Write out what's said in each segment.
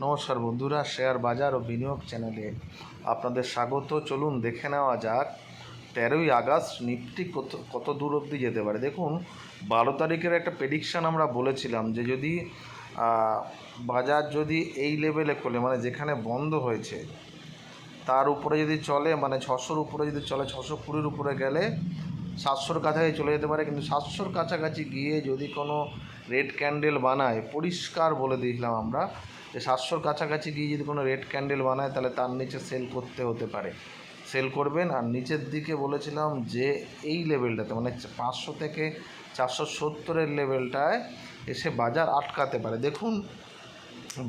নমস্কার বন্ধুরা, শেয়ার বাজার ও বিনিয়োগ চ্যানেলে আপনাদের স্বাগত। চলুন দেখে নেওয়া যাক 13ই আগস্ট নিফটি কত দূর অবধি যেতে পারে। দেখুন 12 তারিখের একটা প্রেডিকশান আমরা বলেছিলাম যে যদি বাজার যদি এই লেভেলে খোলে, মানে যেখানে বন্ধ হয়েছে তার উপরে যদি চলে, মানে 600-র উপরে যদি চলে, 620-র উপরে গেলে 700-র কাছাকাছি চলে যেতে পারে। কিন্তু 700-র কাছাকাছি গিয়ে যদি কোনো রেড ক্যান্ডেল বানায়, পরিষ্কার বলে দিয়েছিলাম আমরা যে 700-র কাছাকাছি গিয়ে যদি কোনো রেড ক্যান্ডেল বানায় তাহলে তার নিচে সেল করতে হতে পারে, সেল করবেন। আর নিচের দিকে বলেছিলাম যে এই লেভেলটাতে, মানে 500 থেকে 470-এর লেভেলটায় এসে বাজার আটকাতে পারে। দেখুন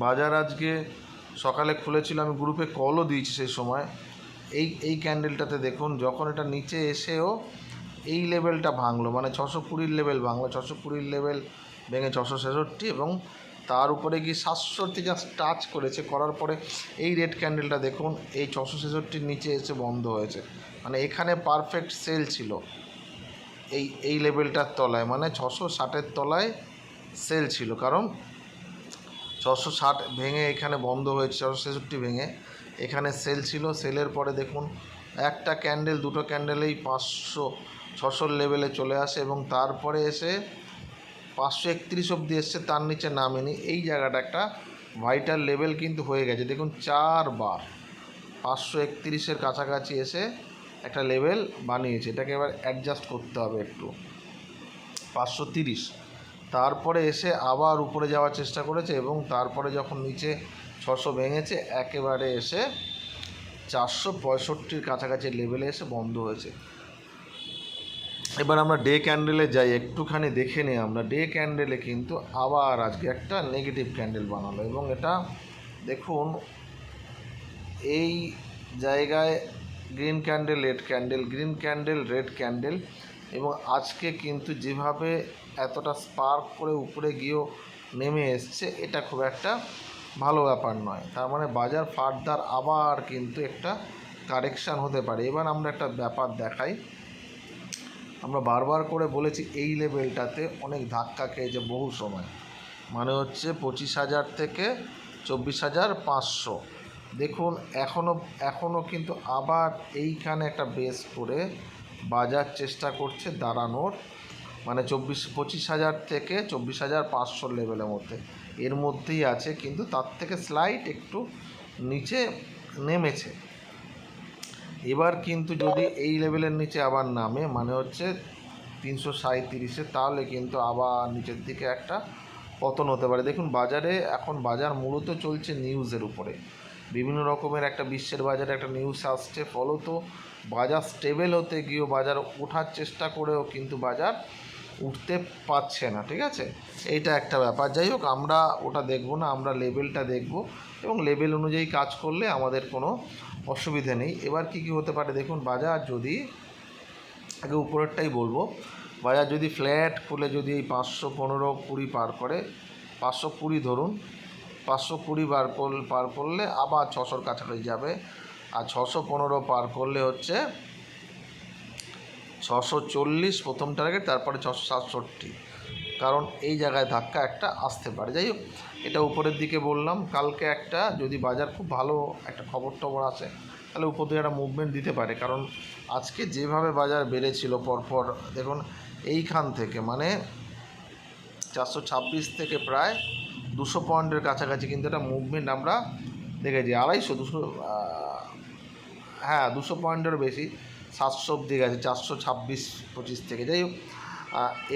বাজার আজকে সকালে খুলেছিল, আমি গ্রুপে কলও দিয়েছি সেই সময়। এই ক্যান্ডেলটাতে দেখুন, যখন এটা নিচে এসেও এই লেভেলটা ভাঙলো, মানে 620-র লেভেল ভাঙলো, 620-র লেভেল ভেঙে 666, এবং তার উপরে গিয়ে 700 যা টাচ করেছে, করার পরে এই রেড ক্যান্ডেলটা দেখুন এই 666-র নিচে এসে বন্ধ হয়েছে। মানে এখানে পারফেক্ট সেল ছিল এই লেভেলটার তলায়, মানে 660-এর তলায় সেল ছিল, কারণ 660 ভেঙে এখানে বন্ধ হয়েছে, 666 ভেঙে এখানে সেল ছিল। সেলের পরে দেখুন একটা ক্যান্ডেল, দুটো ক্যান্ডেলেই 500-600 লেভেলে চলে আসে, এবং তারপরে এসে 531 অবধি এসছে, তার নিচে নামেনি। এই জায়গাটা একটা ভাইটাল লেভেল কিন্তু হয়ে গেছে। দেখুন 4বার 531-এর কাছাকাছি এসে একটা লেভেল বানিয়েছে, এটাকে এবার অ্যাডজাস্ট করতে হবে একটু। 530 তারপরে এসে আবার উপরে যাওয়ার চেষ্টা করেছে, এবং তারপরে যখন নিচে 600 ভেঙেছে একেবারে এসে 465-র কাছাকাছি লেভেলে এসে বন্ধ হয়েছে। এবার আমরা ডে ক্যান্ডেলে যাই, একটুখানি দেখে নিই আমরা। ডে ক্যান্ডেলে কিন্তু আবার আজকে একটা নেগেটিভ ক্যান্ডেল বানালো, এবং এটা দেখুন এই জায়গায় green candle, red candle, green candle, red candle, এবং আজকে কিন্তু যেভাবে এতটা স্পার্ক করে উপরে গিয়েও নেমে এসছে, এটা খুব একটা ভালো ব্যাপার নয়। তার মানে বাজার ফার্দার আবার কিন্তু একটা কারেকশান হতে পারে। এবার আমরা একটা ব্যাপার দেখাই, আমরা বারবার করে বলেছি এই লেভেলটাতে অনেক ধাক্কা খেয়েছে বহু সময়, মানে হচ্ছে 25,000 থেকে 24,500। দেখুন এখনও কিন্তু আবার এইখানে একটা বেস করে বাজার চেষ্টা করছে দাঁড়ানোর, মানে 25,000 থেকে 24,500 লেভেলের মধ্যে, এর মধ্যেই আছে, কিন্তু তার থেকে স্লাইড একটু নিচে নেমেছে। এবার কিন্তু যদি এই লেভেলের নিচে আবার নামে, মানে হচ্ছে 337-এ, তাহলে কিন্তু আবার নিচের দিকে একটা পতন হতে পারে। দেখুন বাজারে এখন বাজার মূলত চলছে নিউজের উপরে, বিভিন্ন রকমের একটা বিশ্বের বাজারে একটা নিউজ আসছে, ফলত বাজার স্টেবল হতে গিয়েও, বাজার ওঠার চেষ্টা করেও কিন্তু বাজার উঠতে পারছে না। ঠিক আছে, এইটা একটা ব্যাপার। যাই হোক, আমরা ওটা দেখব না, আমরা লেভেলটা দেখব, এবং লেভেল অনুযায়ী কাজ করলে আমাদের কোনো অসুবিধে নেই। এবার কি হতে পারে দেখুন, বাজার যদি আগে উপরেরটাই বলবো, বাজার যদি ফ্ল্যাট খুলে যদি এই 515-20 পার করে, 520 ধরুন, 520 পার করলে আবার 600-র কাছাকাছি যাবে, আর 615 পার করলে হচ্ছে 640 প্রথম টার্গেট, তারপরে 667, কারণ এই জায়গায় ধাক্কা একটা আসতে পারে। যাই হোক, এটা উপরের দিকে বললাম। কালকে একটা যদি বাজার খুব ভালো একটা খবর আসে, তাহলে উপর দিকে একটা মুভমেন্ট দিতে পারে, কারণ আজকে যেভাবে বাজার বেড়েছিল পরপর, দেখুন এইখান থেকে মানে 426 থেকে প্রায় 200 পয়েন্টের কাছাকাছি কিন্তু একটা মুভমেন্ট আমরা দেখেছি। 200 হ্যাঁ 200 পয়েন্টেরও বেশি, 700 অব্দি গেছে, 426-25 থেকে। যাই হোক,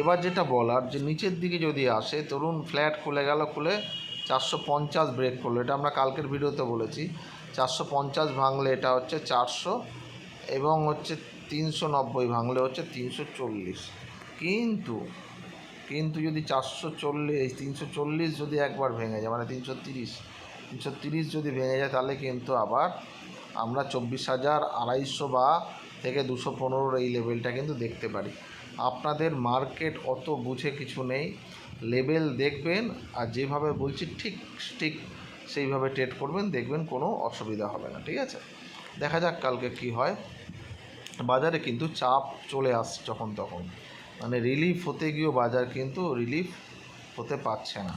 এবার যেটা বলার, যে নিচের দিকে যদি আসে, ধরুন ফ্ল্যাট খুলে গেল, খুলে 450 ব্রেক করলো, এটা আমরা কালকের ভিডিওতে বলেছি, 450 ভাঙলে এটা হচ্ছে 400, এবং হচ্ছে 390 ভাঙলে হচ্ছে 340। কিন্তু যদি 340 যদি একবার ভেঙে যায়, মানে 330 যদি ভেঙে যায়, তাহলে কিন্তু আবার আমরা 24,200 বা থেকে 215 এই লেভেলটা কিন্তু দেখতে পারি। আপনাদের মার্কেট অত বুঝে কিছু নেই, লেভেল দেখবেন, আর যেভাবে বলছি ঠিক সেইভাবে ট্রেড করবেন, দেখবেন কোনো অসুবিধা হবে না। ঠিক আছে, দেখা যাক কালকে কি হয়। বাজারে কিন্তু চাপ চলে আসছে যখন তখন, মানে রিলিফ হতে গিয়েও বাজার কিন্তু রিলিফ হতে পারছে না।